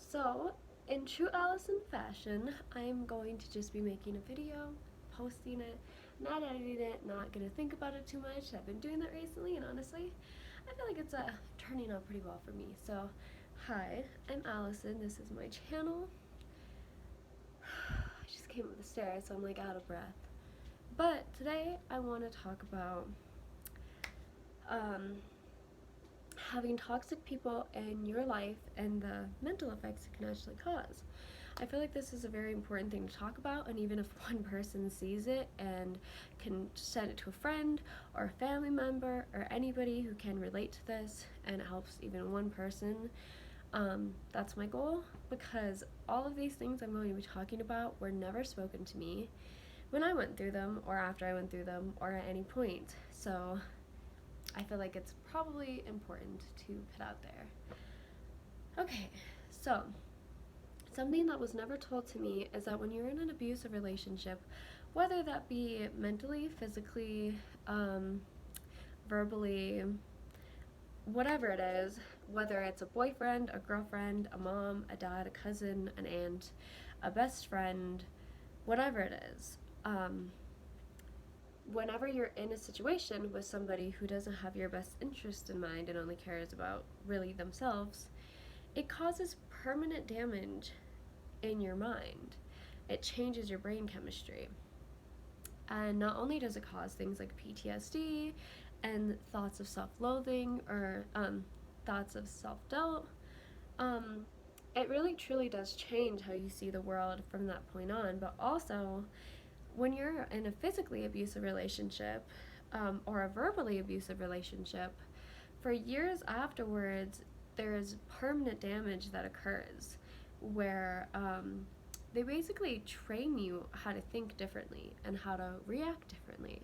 So, in true Allison fashion, I'm going to just be making a video, posting it, not editing it, not gonna think about it too much. I've been doing that recently, and honestly, I feel like it's turning out pretty well for me. So, hi, I'm Allison. This is my channel. I just came up the stairs, so I'm like out of breath. But today, I want to talk about um, having toxic people in your life and the mental effects it can actually cause. I feel like this is a very important thing to talk about, and even if one person sees it and can send it to a friend or a family member or anybody who can relate to this and it helps even one person, that's my goal, because all of these things I'm going to be talking about were never spoken to me when I went through them or after I went through them or at any point. So I feel like it's probably important to put out there. Okay, so something that was never told to me is that when you're in an abusive relationship, whether that be mentally, physically, verbally, whatever it is, whether it's a boyfriend, a girlfriend, a mom, a dad, a cousin, an aunt, a best friend, whatever it is, whenever you're in a situation with somebody who doesn't have your best interest in mind and only cares about really themselves, it causes permanent damage in your mind. It changes your brain chemistry. And not only does it cause things like PTSD and thoughts of self loathing or thoughts of self doubt, um, it really truly does change how you see the world from that point on. But also, when you're in a physically abusive relationship or a verbally abusive relationship, for years afterwards, there is permanent damage that occurs where they basically train you how to think differently and how to react differently.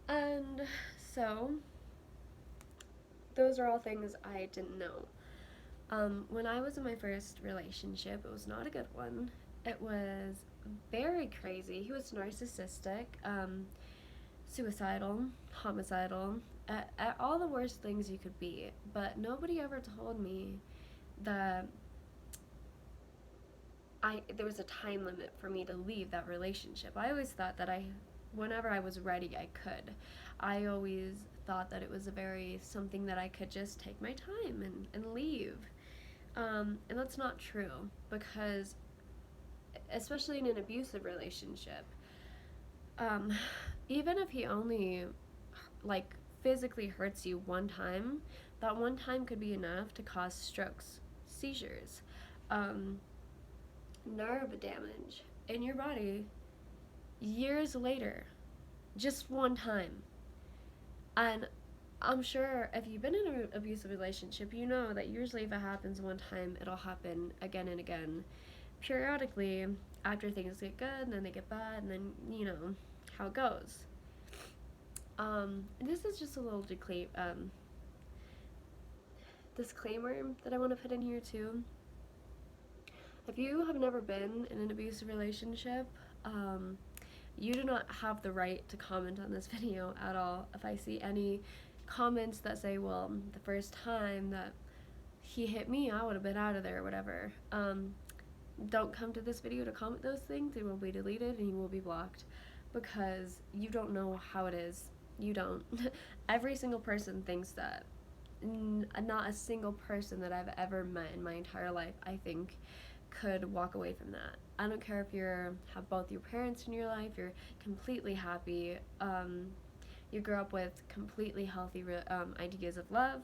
And so, those are all things I didn't know. When I was in my first relationship, it was not a good one. It was very crazy. He was narcissistic, suicidal, homicidal, at all the worst things you could be. But nobody ever told me that there was a time limit for me to leave that relationship. I always thought that whenever I was ready, I could. I always thought that it was a very something that I could just take my time and leave. And that's not true, because especially in an abusive relationship, um, even if he only like physically hurts you one time, that one time could be enough to cause strokes, seizures, um, nerve damage in your body years later, just one time. And I'm sure if you've been in an abusive relationship, you know that usually if it happens one time, it'll happen again and again, periodically, after things get good, and then they get bad, and then, how it goes. This is just a little disclaimer that I want to put in here too. If you have never been in an abusive relationship, you do not have the right to comment on this video at all. If I see any comments that say, well, the first time that he hit me, I would have been out of there or whatever, don't come to this video to comment those things. It will be deleted and you will be blocked, because you don't know how it is. You don't. Every single person thinks that. Not a single person that I've ever met in my entire life, I think, could walk away from that. I don't care if have both your parents in your life, you're completely happy, you grew up with completely healthy ideas of love.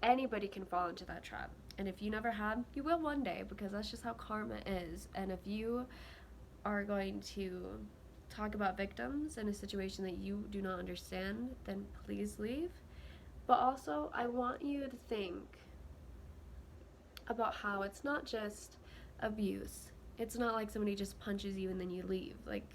Anybody can fall into that trap. And if you never have, you will one day, because that's just how karma is. And if you are going to talk about victims in a situation that you do not understand, then please leave. But also, I want you to think about how it's not just abuse. It's not like somebody just punches you and then you leave. Like,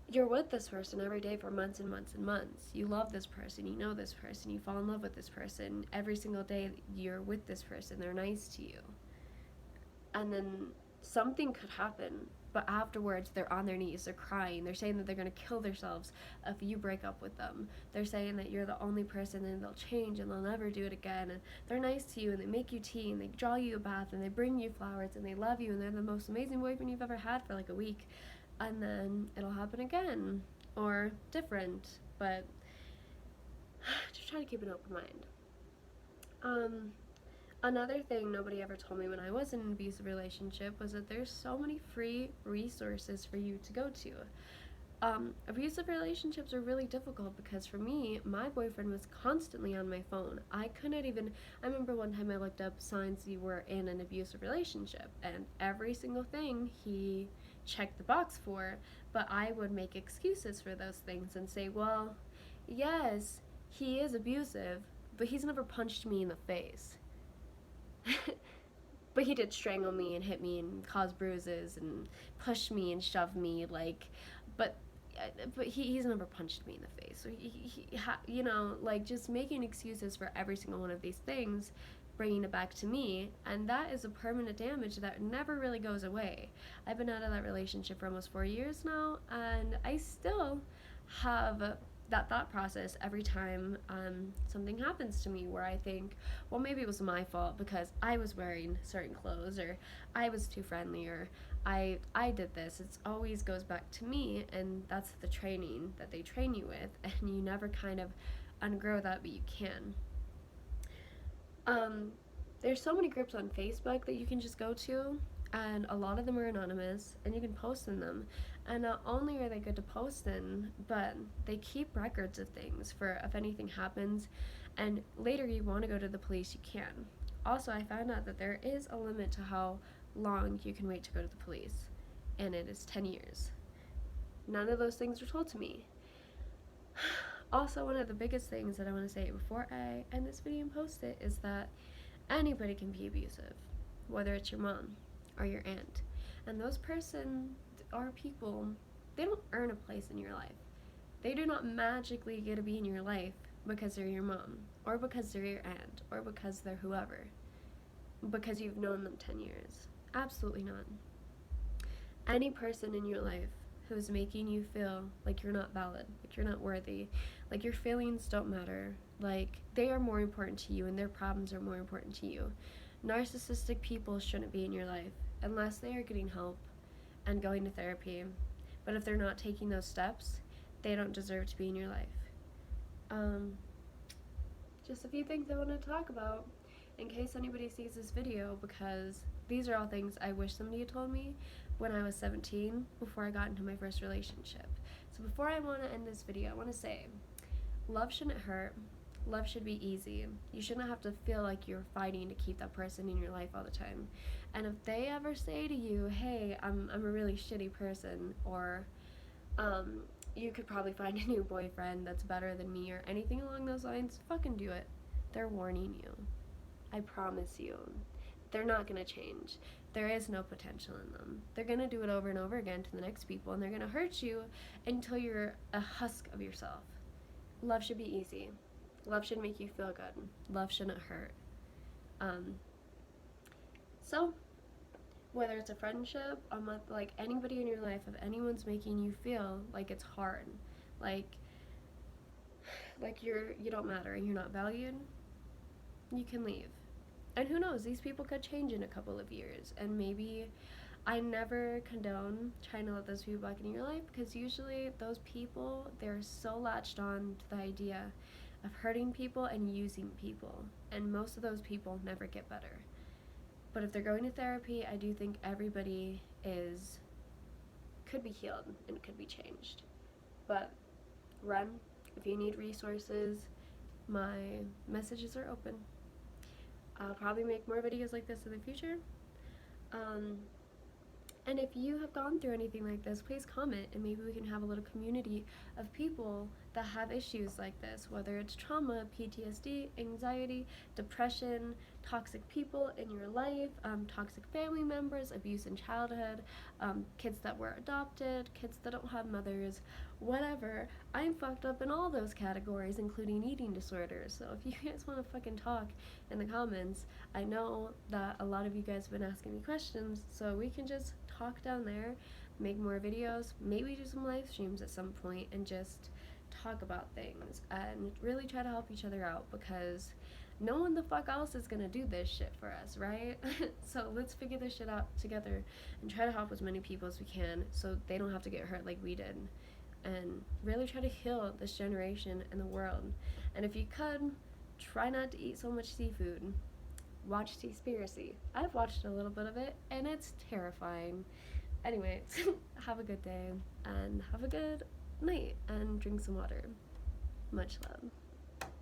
you're with this person every day for months and months and months. You love this person, you know this person, you fall in love with this person. Every single day you're with this person, they're nice to you. And then something could happen but afterwards they're on their knees, they're crying, they're saying that they're going to kill themselves if you break up with them. They're saying that you're the only person and they'll change and they'll never do it again, and they're nice to you and they make you tea and they draw you a bath and they bring you flowers and they love you and they're the most amazing boyfriend you've ever had for like a week, and then it'll happen again, or different, but just try to keep an open mind. Another thing nobody ever told me when I was in an abusive relationship was that there's so many free resources for you to go to. Abusive relationships are really difficult because for me, my boyfriend was constantly on my phone. I remember one time I looked up signs you were in an abusive relationship, and every single thing he checked the box for, but I would make excuses for those things and say, well, yes, he is abusive, but he's never punched me in the face. But he did strangle me and hit me and cause bruises and push me and shove me, like, but he's never punched me in the face. So like, just making excuses for every single one of these things, bringing it back to me, and that is a permanent damage that never really goes away. I've been out of that relationship for almost 4 years now, and I still have that thought process every time something happens to me where I think, well, maybe it was my fault because I was wearing certain clothes, or I was too friendly, or I did this. It always goes back to me, and that's the training that they train you with, and you never kind of ungrow that, but you can. There's so many groups on Facebook that you can just go to, and a lot of them are anonymous, and you can post in them. And not only are they good to post in, but they keep records of things for if anything happens, and later you want to go to the police, you can. Also, I found out that there is a limit to how long you can wait to go to the police, and it is 10 years. None of those things were told to me. Also, one of the biggest things that I want to say before I end this video and post it is that anybody can be abusive, whether it's your mom or your aunt. And those person or people, they don't earn a place in your life. They do not magically get to be in your life because they're your mom, or because they're your aunt, or because they're whoever, because you've known them 10 years. Absolutely not. Any person in your life who's making you feel like you're not valid, like you're not worthy, like your feelings don't matter, like they are more important to you and their problems are more important to you. Narcissistic people shouldn't be in your life unless they are getting help and going to therapy. But if they're not taking those steps, they don't deserve to be in your life. Just a few things I want to talk about in case anybody sees this video, because these are all things I wish somebody had told me when I was 17 before I got into my first relationship. So before I want to end this video, I want to say, love shouldn't hurt. Love should be easy. You shouldn't have to feel like you're fighting to keep that person in your life all the time. And if they ever say to you, hey, I'm a really shitty person, or you could probably find a new boyfriend that's better than me, or anything along those lines, fucking do it. They're warning you. I promise you. They're not going to change. There is no potential in them. They're going to do it over and over again to the next people, and they're going to hurt you until you're a husk of yourself. Love should be easy. Love should make you feel good. Love shouldn't hurt. So, whether it's a friendship, like anybody in your life, if anyone's making you feel like it's hard, like you don't matter and you're not valued, you can leave. And who knows, these people could change in a couple of years, and maybe I never condone trying to let those people back into your life, because usually those people, they're so latched on to the idea of hurting people and using people, and most of those people never get better. But if they're going to therapy, I do think everybody could be healed and could be changed. But run. If you need resources, my messages are open. I'll probably make more videos like this in the future. And if you have gone through anything like this, please comment, and maybe we can have a little community of people that have issues like this, whether it's trauma, PTSD, anxiety, depression, toxic people in your life, toxic family members, abuse in childhood, kids that were adopted, kids that don't have mothers, whatever. I'm fucked up in all those categories, including eating disorders. So if you guys want to fucking talk in the comments, I know that a lot of you guys have been asking me questions, so we can just talk down there, make more videos, maybe do some live streams at some point, and just talk about things and really try to help each other out, because no one the fuck else is gonna do this shit for us, right? So let's figure this shit out together and try to help as many people as we can so they don't have to get hurt like we did, and really try to heal this generation and the world. And if you could, try not to eat so much seafood. Watch Seaspiracy. I've watched a little bit of it and it's terrifying. Anyways, have a good day and have a good night and drink some water. Much love.